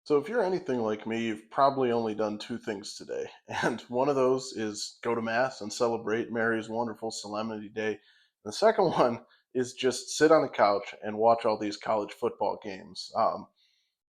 So, if you're anything like me, you've probably only done two things today. And one of those is go to Mass and celebrate Mary's wonderful Solemnity Day. And the second one is just sit on the couch and watch all these college football games.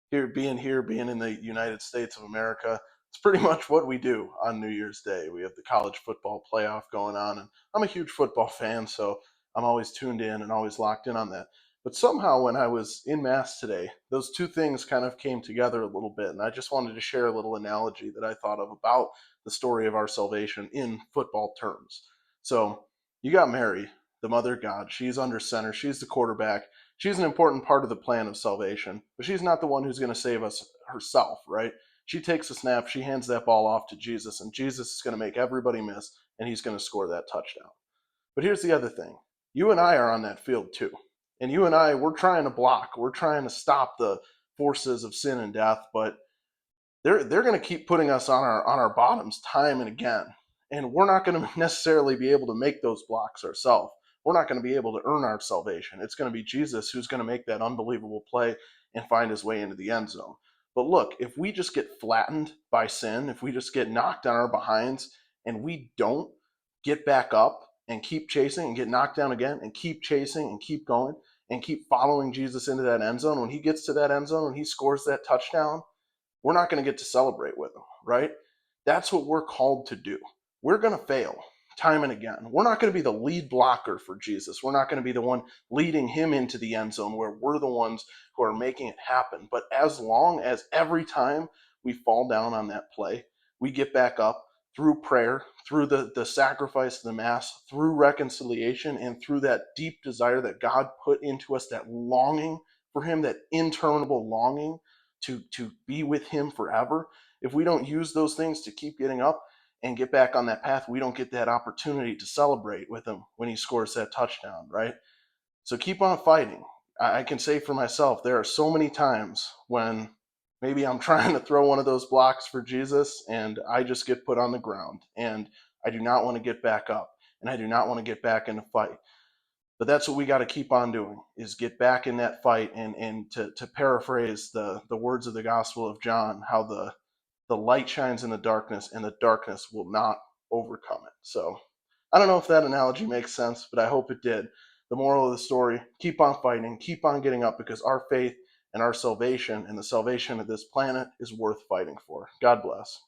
Being in the United States of America, it's pretty much what we do on New Year's Day. We have the college football playoff going on, and I'm a huge football fan, so I'm always tuned in and always locked in on that. But somehow, when I was in Mass today, those two things kind of came together a little bit, and I just wanted to share a little analogy that I thought of about the story of our salvation in football terms. So, you got Mary, the Mother of God. She's under center, she's the quarterback. She's an important part of the plan of salvation, but she's not the one who's going to save us herself, right? She takes a snap, she hands that ball off to Jesus, and Jesus is going to make everybody miss, and he's going to score that touchdown. But here's the other thing. You and I are on that field too. And you and I, we're trying to block, we're trying to stop the forces of sin and death, but they're going to keep putting us on our bottoms time and again. And we're not going to necessarily be able to make those blocks ourselves. We're not going to be able to earn our salvation. It's going to be Jesus who's going to make that unbelievable play and find his way into the end zone. But look, if we just get flattened by sin, if we just get knocked on our behinds and we don't get back up and keep chasing and get knocked down again and keep chasing and keep going and keep following Jesus into that end zone, when he gets to that end zone, when he scores that touchdown, we're not going to get to celebrate with them, right? That's what we're called to do. We're going to fail time and again. We're not going to be the lead blocker for Jesus. We're not going to be the one leading him into the end zone where we're the ones who are making it happen. But as long as every time we fall down on that play, we get back up through prayer, through the sacrifice of the Mass, through reconciliation, and through that deep desire that God put into us, that longing for him, that interminable longing to be with him forever. If we don't use those things to keep getting up and get back on that path, we don't get that opportunity to celebrate with him when he scores that touchdown, right? So keep on fighting. I can say for myself, there are so many times when maybe I'm trying to throw one of those blocks for Jesus and I just get put on the ground and I do not want to get back up and I do not want to get back in the fight. But that's what we got to keep on doing, is get back in that fight. And to paraphrase the words of the Gospel of John, how the light shines in the darkness and the darkness will not overcome it. So I don't know if that analogy makes sense, but I hope it did. The moral of the story: keep on fighting, keep on getting up, because our faith and our salvation and the salvation of this planet is worth fighting for. God bless.